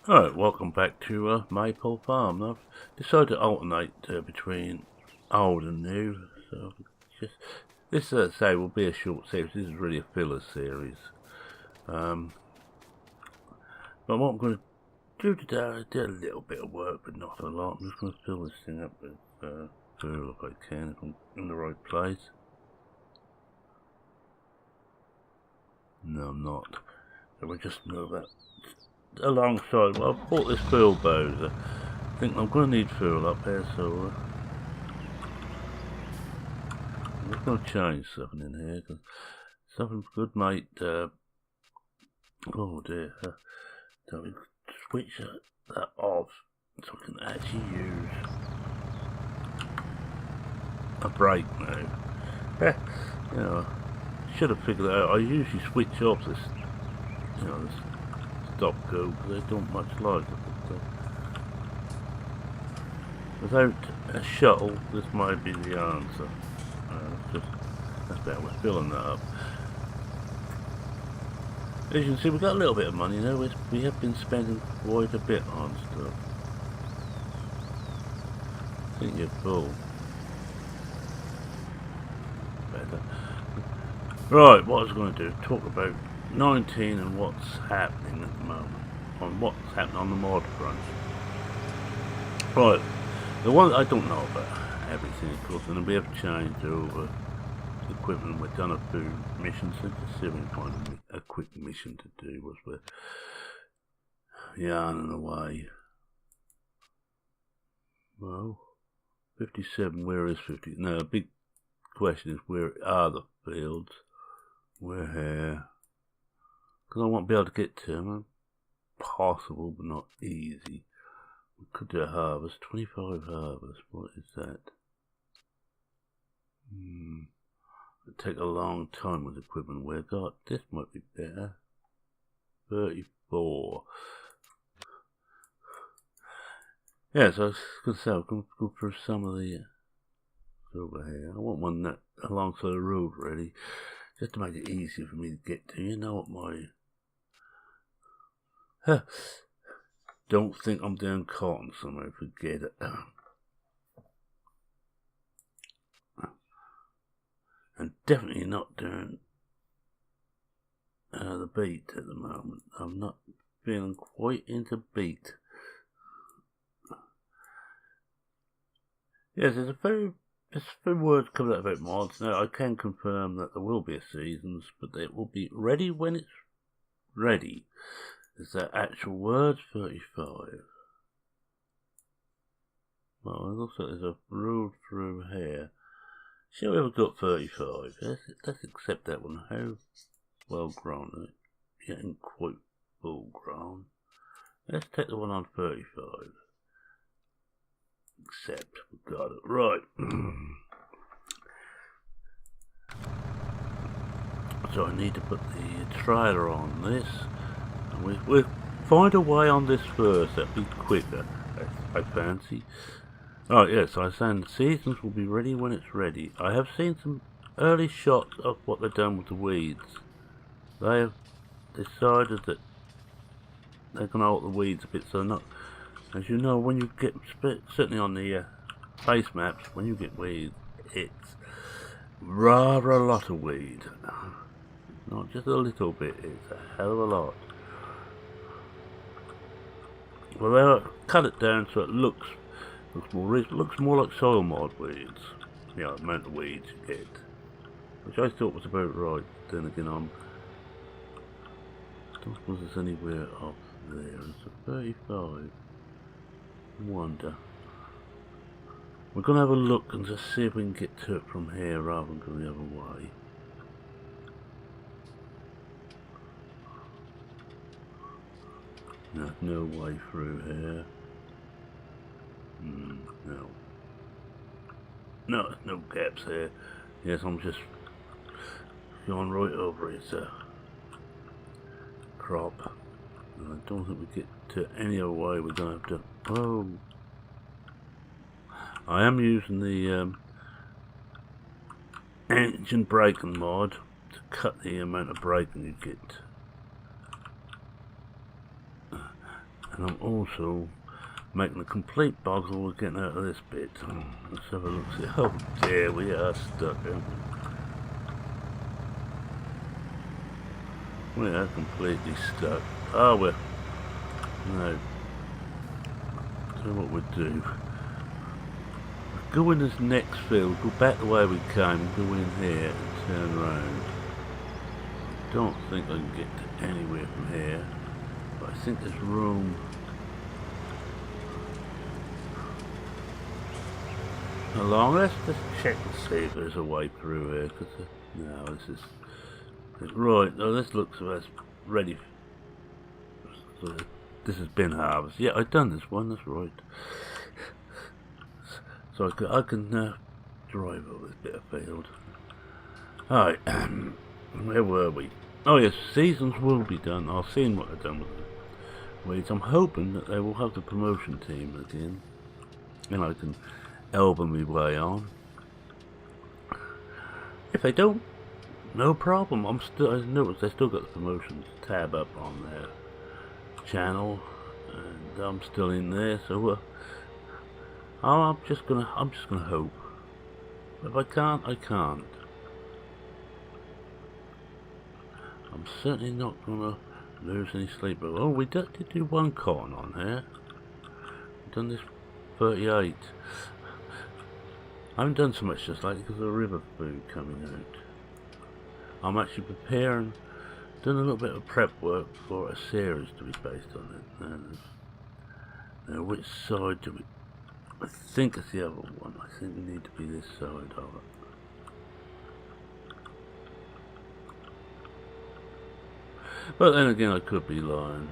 Alright, welcome back to Maypole Farm. I've decided to alternate between old and new, so just this, say, will be a short series. This is really a filler series. But what I'm going to do today, I did a little bit of work, but not a lot. I'm just going to fill this thing up with fuel if I can, if I'm in the right place. No, I'm not. So we'll just move that alongside. Well, I've bought this fuel bowser. I think I'm going to need fuel up here, so I'm just going to change something in here, because something good might, oh dear, so we switch that off, so we can actually use a brake now. You know, should have figured that out. I usually switch off this, this stop go, because I don't much like it. But, without a shuttle, this might be the answer. That's better. We're filling that up. As you can see, we've got a little bit of money now. We have been spending quite a bit on stuff. I think you're full. Better. Right, what I was going to do, talk about 19 and what's happening at the moment. On what's happening on the mod front. Right, the one I don't know about everything, of course, and we have changed over equipment. We've done a few missions, so just see if we can find a quick mission to do whilst we're yarning away. Well, 57, where is 50? No, the big question is, where are the fields? We're here. Because I won't be able to get to them. Possible, but not easy. We could do a harvest. 25 harvest. What is that? It'd take a long time with the equipment we've got. This might be better. 34. Yeah, so I was going to say, I'm going to go through some of the over here. I want one that alongside the road, really, just to make it easier for me to get to. You know what my... Don't think I'm doing cotton somewhere, forget it. And definitely not doing the beet at the moment. I'm not feeling quite into beet. Yes, there's a few words coming out about mods. Now, I can confirm that there will be a seasons, but it will be ready when it's ready. Is that actual words? 35. Well, it looks like there's a road through here. Shall we have got 35? Let's accept that one. How well grown? Getting quite full grown. Let's take the one on 35. Accept. We got it. Right. So I need to put the trailer on this. We'll find a way on this first. That'll be quicker, I fancy. Oh yes, I was saying the seasons will be ready when it's ready. I have seen some early shots of what they've done with the weeds. They have decided that they're going to alter the weeds a bit, so not... As you know, when you get... Certainly on the base maps, when you get weeds, it's rather a lot of weed. Not just a little bit, it's a hell of a lot. Well, they'll cut it down so it looks more like soil mod weeds. Yeah, the amount of weeds you get, which I thought was about right. Then again, I don't suppose there's anywhere up there. It's a 35. Wonder. We're gonna have a look and just see if we can get to it from here rather than go the other way. No, no way through here. No. No, there's no gaps here. Yes, I'm just going right over it. It's a crop. And I don't think we get to any other way. We're going to have to... Oh! I am using the engine braking mod to cut the amount of braking you get. And I'm also making a complete boggle with getting out of this bit. Let's have a look. See. Oh dear, we are stuck, aren't we? We are completely stuck. Oh, we're... No. So what we'll do. Go in this next field, go back the way we came, go in here and turn around. Don't think I can get to anywhere from here, but I think there's room along. Let's just check and see if there's a way through here, because no, this is right. No, this looks like it's ready. So this has been harvested. Yeah, I've done this one. That's right. So I can drive over this bit of field. Alright, where were we? Oh yes, seasons will be done. I've seen what they've done with the weeds. I'm hoping that they will have the promotion team again, and I can elbow my way on. If they don't, no problem. I noticed they still got the promotions tab up on their channel, and I'm still in there. So I'm just gonna hope. If I can't, I can't. I'm certainly not gonna lose any sleep. Oh, we did do one cotton on here. We've done this 38. I haven't done so much just like because of the river food coming out. I'm actually preparing, done a little bit of prep work for a series to be based on it. And now which side do we? I think it's the other one. I think we need to be this side of it. But then again, I could be lying.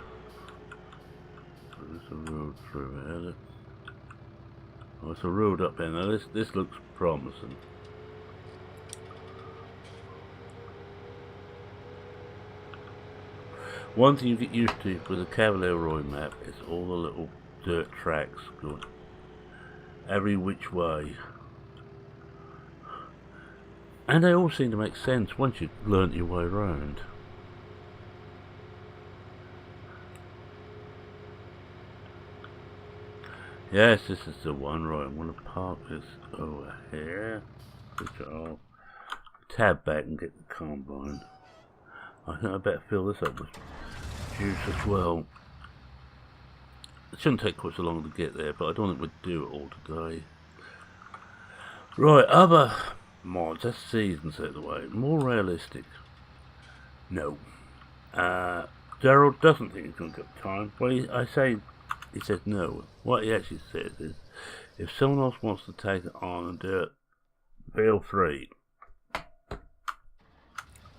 There's a road through here, is it? Oh, it's a road up here. Now this looks promising. One thing you get used to with the Cavalier map is all the little dirt tracks going every which way. And they all seem to make sense once you've learnt your way around. Yes, this is the one, right? I'm going to park this over here. Which I'll tab back and get the combine. I think I better fill this up with juice as well. It shouldn't take quite so long to get there, but I don't think we'd do it all today. Right, other mods, that's seasons out of the way. More realistic. No. Daryl doesn't think he's going to get time. Well, he says no. What he actually says is, if someone else wants to take it on and do it, feel free.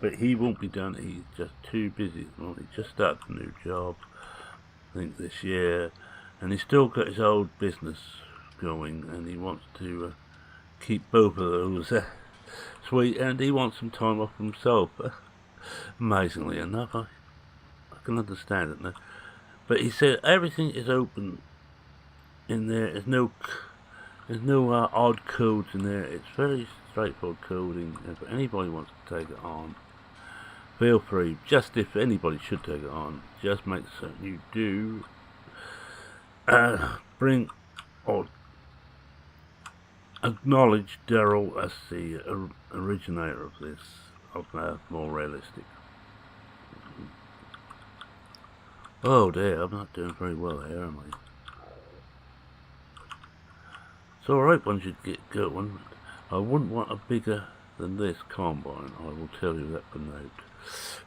But he won't be done. He's just too busy at the moment. He just started a new job, I think this year, and he's still got his old business going, and he wants to keep both of those sweet, and he wants some time off himself. Amazingly enough, I can understand it now. But he said everything is open in there. There's no odd codes in there. It's very straightforward coding. If anybody wants to take it on, feel free. Just if anybody should take it on, just make certain you do bring or acknowledge Daryl as the originator of this, of more realistic. Oh dear, I'm not doing very well here, am I? It's alright once you get going. I wouldn't want a bigger than this combine, I will tell you that for note.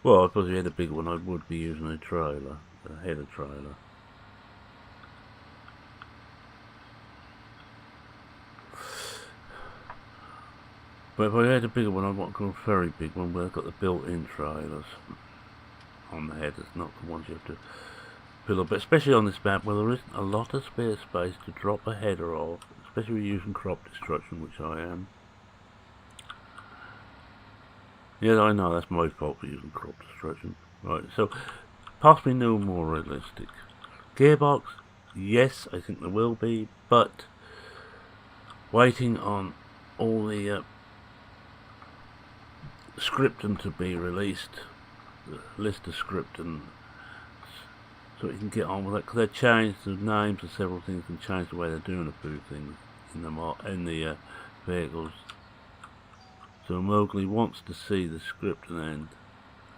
Well, I suppose if you had a bigger one, I would be using a trailer, a header trailer. But if I had a bigger one, I'd want a very big one where I've got the built-in trailers on the headers, not the ones you have to fill up. But especially on this map where there isn't a lot of spare space to drop a header off, especially when you're using crop destruction, which I am. Yeah, I know, that's my fault for using crop destruction. Right, so possibly no more realistic. Gearbox, yes, I think there will be, but waiting on all the scripting to be released, the list of scripting, so we can get on with it, because they've changed the names of several things and changed the way they're doing a few things in the vehicles. So Mowgli wants to see the script and then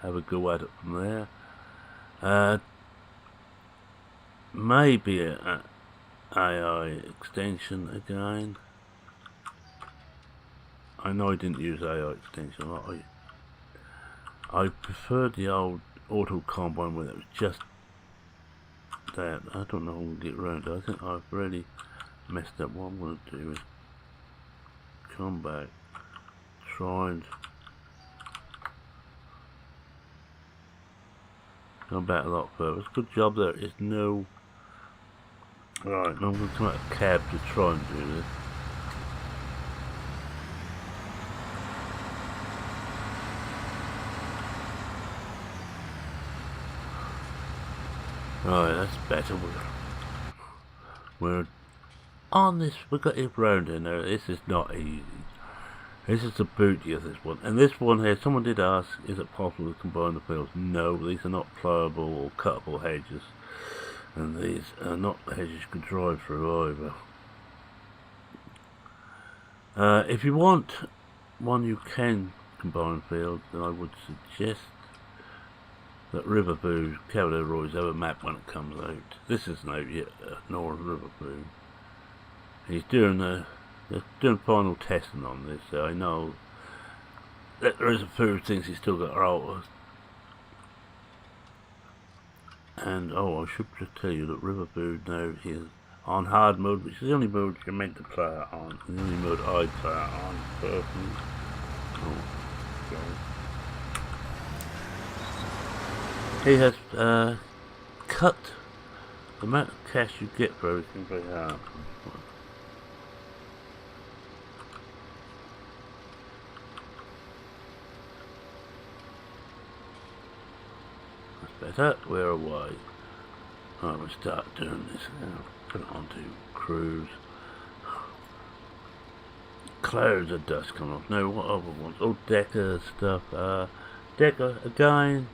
have a go at it from there. Maybe a AI extension again. I know I didn't use AI extension a lot. I preferred the old auto combine when it was just that. I don't know if we'll get around to it. I think I've really messed up. What I'm going to do is come back, try and come back a lot further. It's a good job there is no... Right, now I'm going to come out of cab to try and do this. Right, that's better. We're on this. We've got it round in there. This is not easy. This is the beauty of this one. And this one here, someone did ask, is it possible to combine the fields? No, these are not pliable or cuttable hedges. And these are not hedges you can drive through either. If you want one you can combine fields, then I would suggest that Riverview, Cavalier have a map when it comes out. This isn't out yet, nor Riverview. He's doing they're doing final testing on this, so I know that there is a few things he's still got to alter. And oh, I should just tell you that Riverview now is on hard mode, which is the only mode you're meant to play it on. The only mode I play it on personally. Oh, okay. He has cut the amount of cash you get for everything very hard. That's better. We're away. Right, we'll start doing this now. Put it onto cruise. Clouds of dust coming off. No, what other ones? Oh, Decker stuff. Decker again.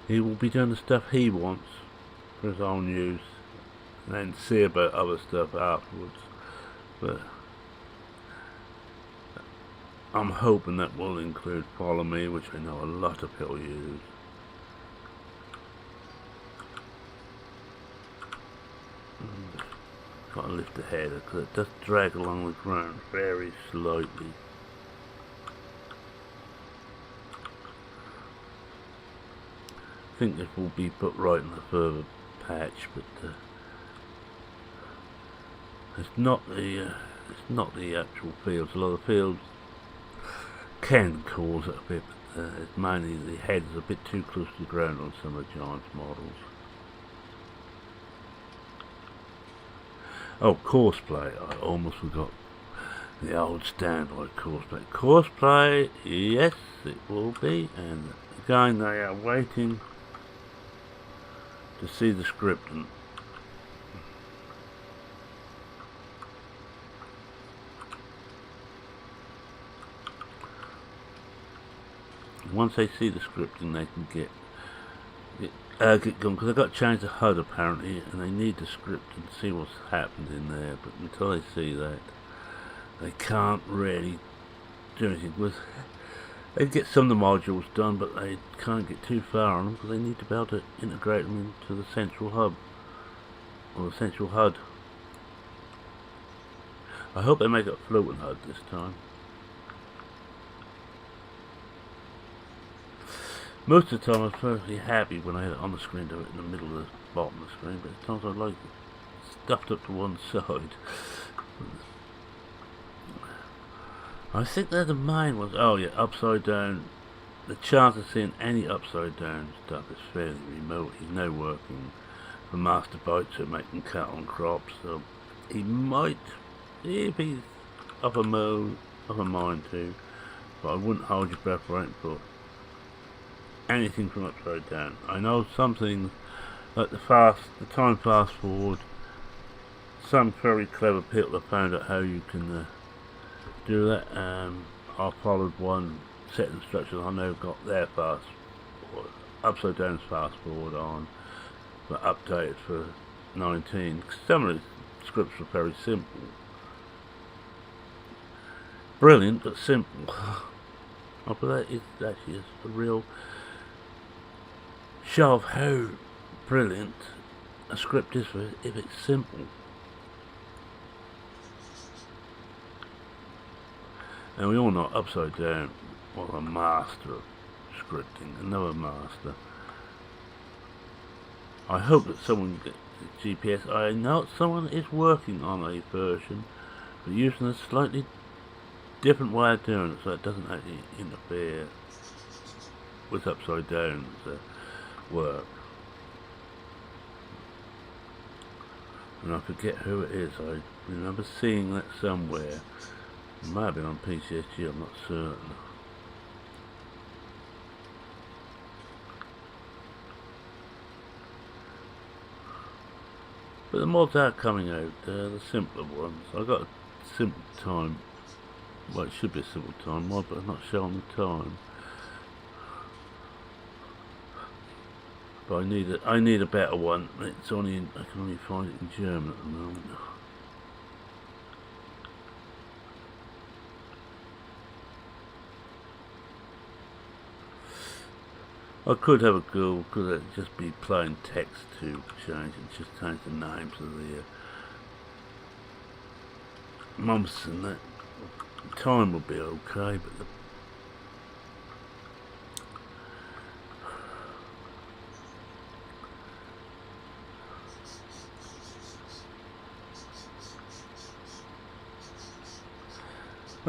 He will be doing the stuff he wants for his own use, and then see about other stuff afterwards. But I'm hoping that will include Follow Me, which I know a lot of people use. Got to lift the header because it does drag along the ground very slightly. I think this will be put right in the further patch, but it's not the actual fields. A lot of fields can cause it a bit, but it's mainly the heads a bit too close to the ground on some of the Giants models. Oh, Courseplay, I almost forgot the old standard Courseplay. Courseplay, yes, it will be, and again they are waiting to see the script. And once they see the script, and they can get going, because they've got to change the HUD apparently, and they need the script and see what's happened in there. But until they see that, they can't really do anything with. They get some of the modules done, but they can't get too far on them because they need to be able to integrate them into the central hub, or the central HUD. I hope they make it a floating HUD this time. Most of the time I was perfectly happy when I had it on the screen, do it in the middle of the bottom of the screen, but sometimes I like it stuffed up to one side. I think they're the main ones. Oh yeah, upside down. The chance of seeing any upside down stuff is fairly remote. He's now working for Master Bytes at making cut on crops, so he might, if he's up a mind to, but I wouldn't hold your breath right for anything from upside down. I know something like the time fast forward. Some very clever people have found out how you can do that. I followed one set of instructions. I know got their upside down fast forward on. but updated for 19. Some of the scripts were very simple. Brilliant, but simple. Oh, but that actually is a real show of how brilliant a script is if it's simple. And we all know Upside Down was a master of scripting, another master. I hope that someone gets the GPS. I know someone is working on a version, but using a slightly different way of doing it, so it doesn't actually interfere with Upside Down's work. And I forget who it is. I remember seeing that somewhere. It might have been on PCSG, I'm not certain. But the mods are coming out, the simpler ones. I got a simple time. Well, it should be a simple time mod, but I'm not showing the time. But I need a better one. It's only I can only find it in German at the moment. I could have a go, could it just be plain text to change it, just change the names of the months and that. Time will be okay, but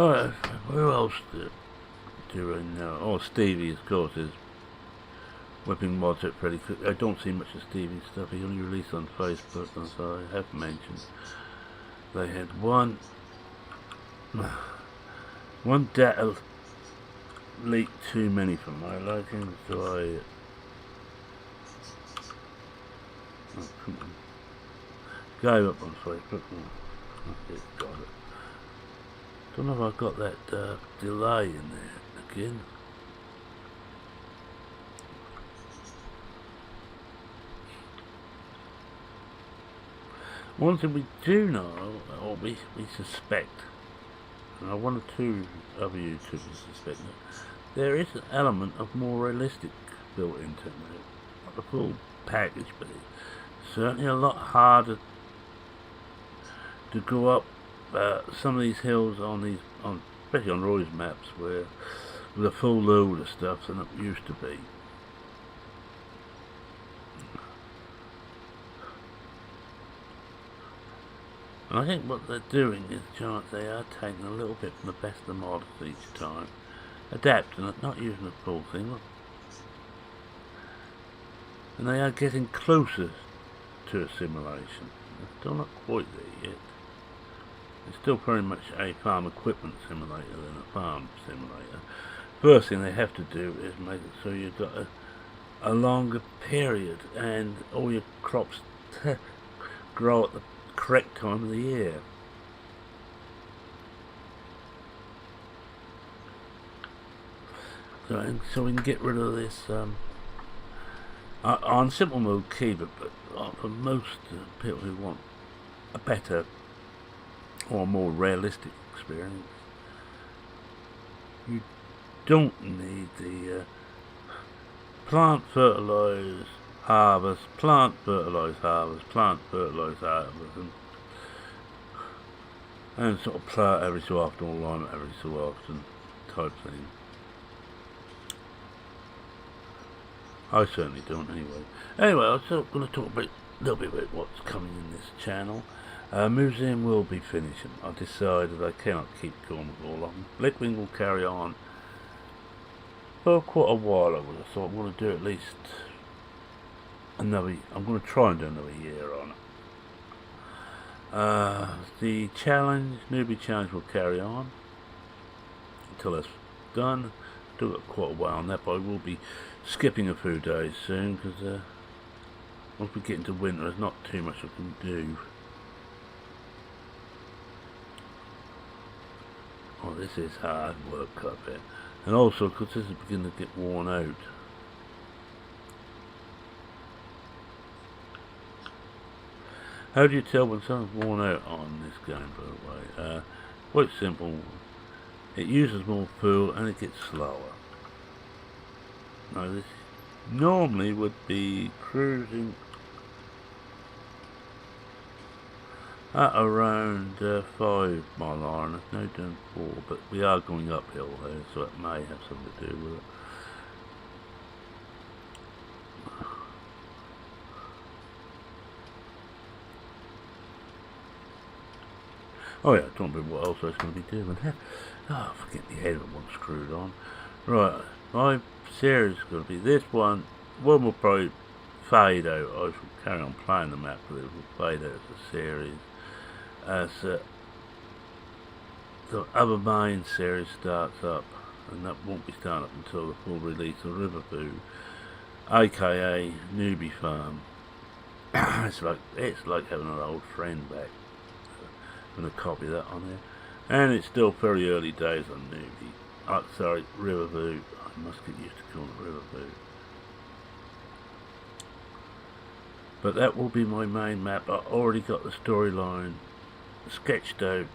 alright, who else do I know? Oh, Stevie, of course, is whipping mods out pretty quick. I don't see much of Stevie's stuff. He only released on Facebook, as I have mentioned. They had one data leak too many for my liking, so I gave up on Facebook. Okay, got it. Don't know if I got that delay in there again. One thing we do know, or we suspect, and I one or two other YouTubers suspect that there is an element of more realistic built into it. Not the full package, but it's certainly a lot harder to go up some of these hills especially on Roy's maps, where with a full load of stuff than it used to be. And I think what they're doing is they are taking a little bit from the best of the mods each time, adapting it, not using the full thing, and they are getting closer to a simulation. They're still not quite there yet. It's still very much a farm equipment simulator than a farm simulator. First thing they have to do is make it so you've got a longer period and all your crops grow at the correct time of the year. So we can get rid of this on simple mode keep it, but for most people who want a better or more realistic experience, you don't need the plant fertilise, harvest, plant fertilise, harvest, plant fertilise, harvest, and sort of plant every so often or lime every so often type thing. I certainly don't anyway. Anyway, I'm going to talk a little bit about what's coming in this channel. Museum will be finishing. I've decided I cannot keep going with all of them. Blackwing will carry on for quite a while, I would have thought. I'm going to do at least another. I'm going to try and do another year on it. The newbie challenge will carry on until it's done. Still got quite a while on that, but I will be skipping a few days soon because once we get into winter, there's not too much I can do. Oh, this is hard work up here. And also, because this is beginning to get worn out. How do you tell when something's worn out on this game, by the way? Quite simple. It uses more fuel and it gets slower. Now this normally would be cruising at around 5 mile an hour, and it's now doing 4, but we are going uphill here, so it may have something to do with it. Oh yeah, don't remember what else I was going to be doing. Oh, forget the head of one screwed on. Right, my series is going to be this one. One will probably fade out. I shall carry on playing the map, but it will fade out as a series. As the other main series starts up, and that won't be starting up until the full release of Riverview, aka Newbie Farm. it's like having an old friend back. I'm going to copy that on here. And it's still very early days on Newbie. Sorry, Riverview. I must get used to calling it Riverview. But that will be my main map. I already got the storyline sketched out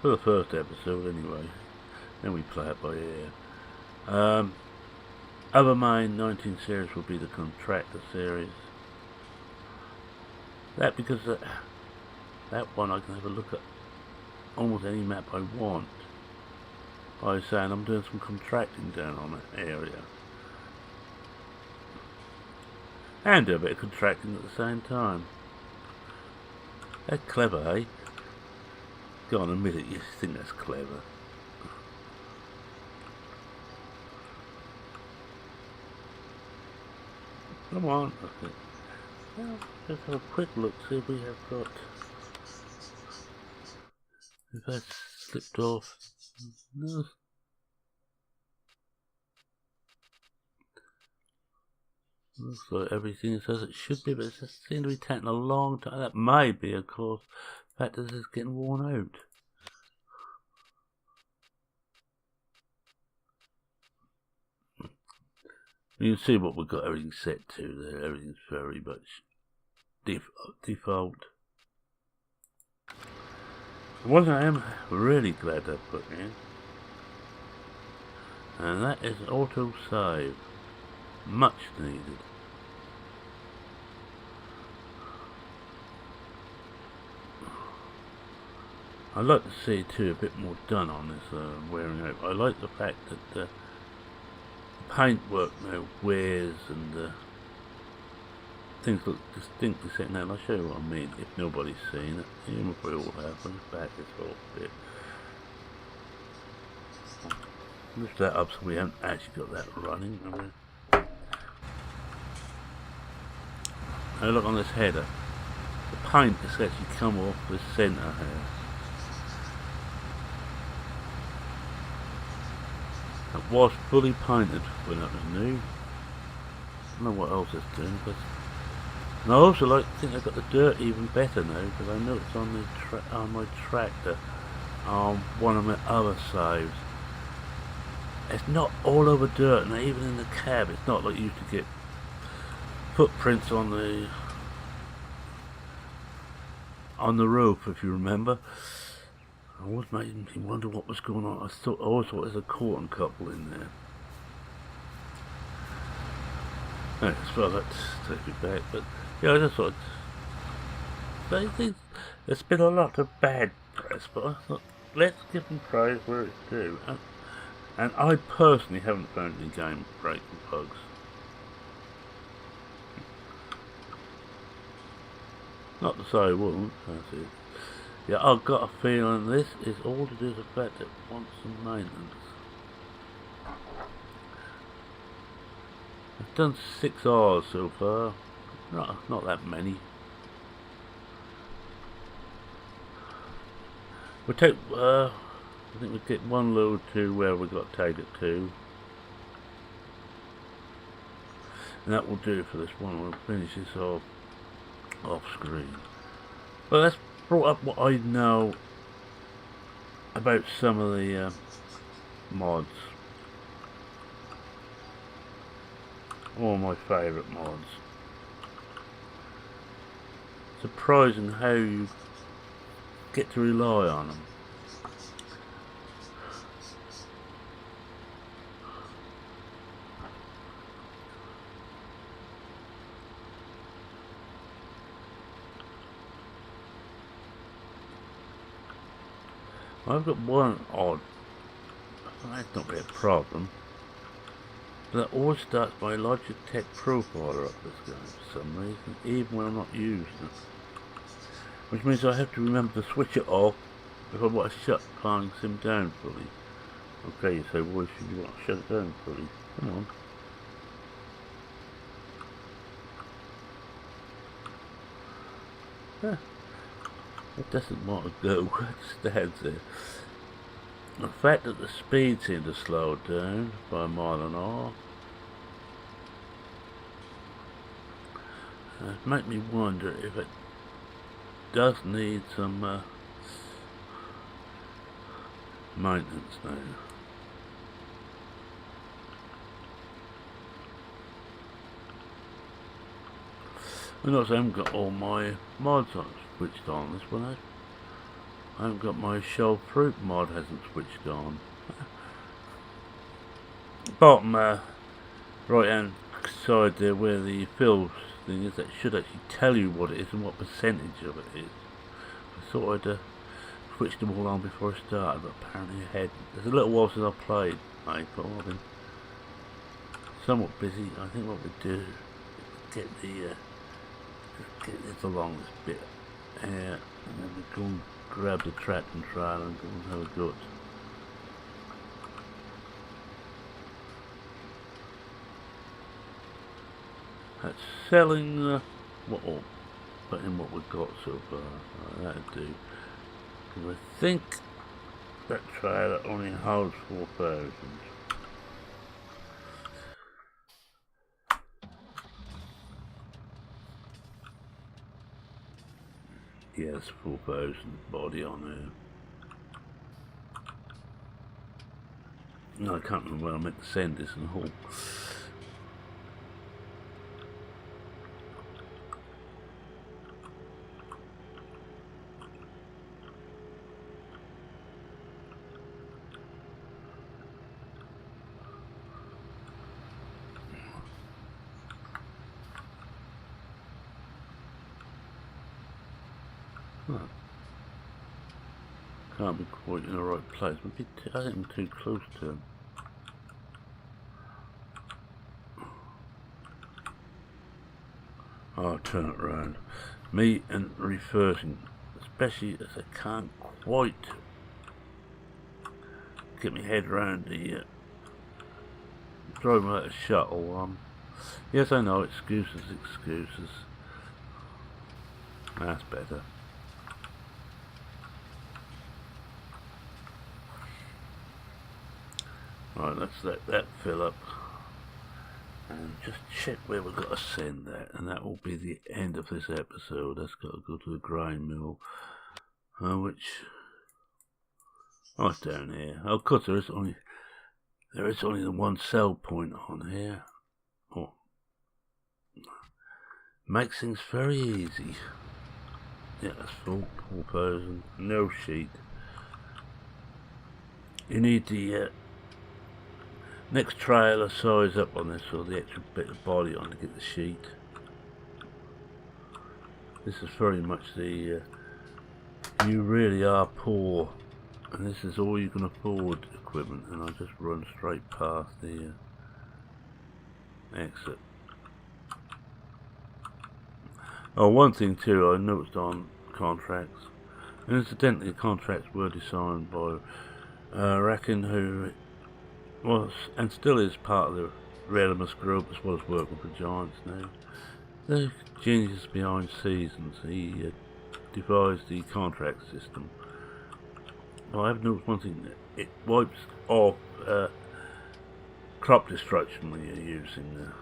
for the first episode anyway. Then we play it by ear. Other main 19 series will be the Contractor series. That because that one I can have a look at almost any map I want. I was saying I'm doing some contracting down on that area. And do a bit of contracting at the same time. That's clever, eh? Go on, admit it, you think that's clever. Come on, okay. Well, let's have a quick look, see if we have got... If that's slipped off. No. Looks like everything is as it should be, but it just seems to be taking a long time. That may be, of course, the fact that it's getting worn out. You can see what we've got everything set to there. Everything's very much default. One thing I am really glad I put in, and that is auto save. Much needed. I'd like to see too a bit more done on this wearing out. I like the fact that the paintwork now wears and things look distinctly set now. I'll show you what I mean if nobody's seen it. You probably all have. I'll just back this whole bit. Lift that up so we haven't actually got that running. Now look on this header. The paint has actually come off the centre here. It was fully painted when it was new. I don't know what else it's doing, but and I also think I've got the dirt even better now because I noticed on my tractor, one of my other saves, it's not all over dirt, and even in the cab, it's not like you used to get footprints on the roof, if you remember. I was making me wonder what was going on. I always thought there's a cotton couple in there. Anyway, well, that takes me back, but yeah, I just thought there's been a lot of bad press, but I thought let's give them praise where it's due. And I personally haven't found any game breaking bugs. Not to say I won't, that's it. Yeah, I've got a feeling this is all to do with the fact that it wants some maintenance. I've done 6 hours so far. Not that many. We'll take, I think we'll get one load to where we've got to take it to. And that will do for this one. We'll finish this off screen. Well, that's brought up what I know about some of the mods. All my favourite mods. surprising how you get to rely on them. I've got one odd, that's not really a problem, but that always starts my Logitech profiler up this game for some reason, even when I'm not using it. Which means I have to remember to switch it off if I want to shut Farming Sim down fully. Okay, you say, why should you want to shut it down fully? Come on. Yeah. It doesn't want to go, it stands there. The fact that the speed seemed to slow down by a mile an hour make me wonder if it does need some maintenance now. I notice I haven't got all my mods on switched on this one. I haven't got my shell fruit mod hasn't switched on. Bottom right hand side there where the fill thing is, that should actually tell you what it is and what percentage of it is. I thought I'd switched them all on before I started, but apparently I hadn't. There's a little while since I played Maypole. I've been somewhat busy. I think what we do is get the just get this along this bit here, and then we go and grab the track and trailer and go and have a go. That's selling what, or put in what we've got so far. That'd do. Because I think that trailer only holds 4,000. Yes, 4,000 body on there. No, I can't remember where I meant to send this and haul. Huh. Can't be quite in the right place. I think I'm too close to him. I'll turn it around. Me and reversing, especially as I can't quite get my head around the driving without a shuttle. Yes, I know, excuses. That's better. Right, let's let that fill up and just check where we've got to send that, and that will be the end of this episode. That's got to go to the grind mill, which it's down here. Of course, there is only the one sell point on here. Oh, makes things very easy. Yeah, that's full 4,000. No sheet. You need the next trailer size up on this, or the extra bit of body on to get the sheet. This is very much the you really are poor, and this is all you can afford equipment, and I'll just run straight past the exit. Oh, one thing too I noticed on contracts, and incidentally contracts were designed by Racken, who was and still is part of the Redimus group, as well as working for Giants now. The genius behind Seasons. He devised the contract system. Well, I have noticed one thing: it wipes off crop destruction when you're using the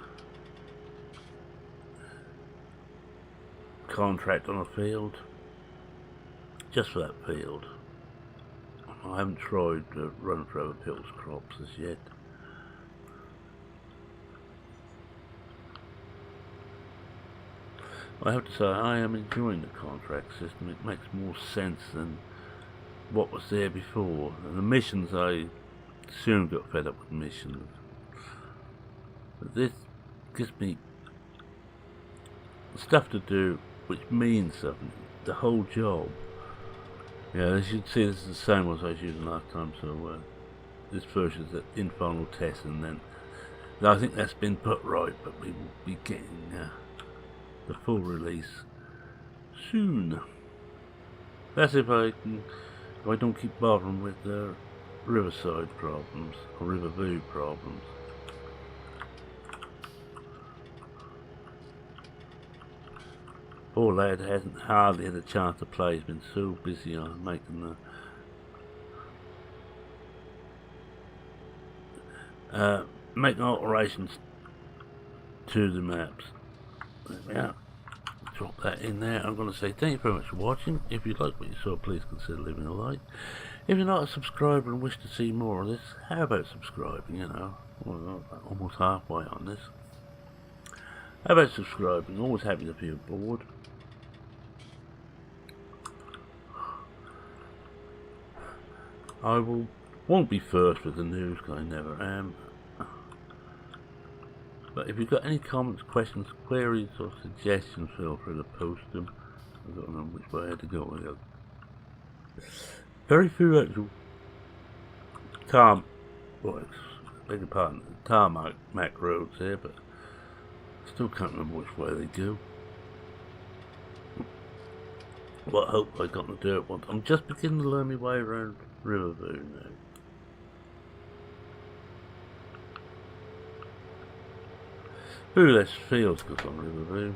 contract on a field, just for that field. I haven't tried to run for other people's crops as yet. I have to say I am enjoying the contract system. It makes more sense than what was there before. And the missions, I soon got fed up with missions. But this gives me stuff to do which means something. The whole job. Yeah, as you can see, this is the same as I was using last time, so this version is in final test, and then I think that's been put right, but we will be getting the full release soon. That's if I don't keep bothering with the Riverside problems, or Riverview problems. Poor lad hasn't hardly had a chance to play. He's been so busy on making alterations to the maps. Yeah, drop that in there. I'm going to say thank you very much for watching. If you like what you saw, please consider leaving a like. If you're not a subscriber and wish to see more of this, how about subscribing? You know, we're almost halfway on this. How about subscribing? Always happy to be aboard. I won't be first with the news, because I never am. But if you've got any comments, questions, queries, or suggestions, feel free to post them. I don't know which way I had to go. Very few actual tarmac roads here, but still can't remember which way they go. What hope I got to do it once. I'm just beginning to learn my way around Riverview now. Who less feels good on Riverview.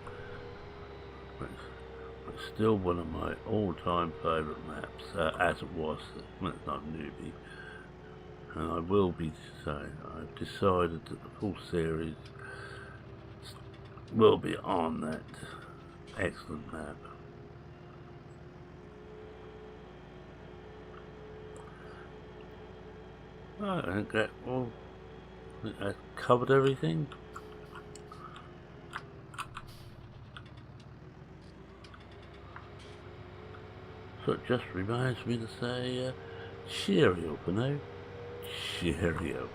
It's still one of my all-time favourite maps, as it was when it's not a newbie. And I will be saying, I've decided that the full series will be on that excellent map. I think that covered everything. So it just reminds me to say cheerio for now. Cheerio.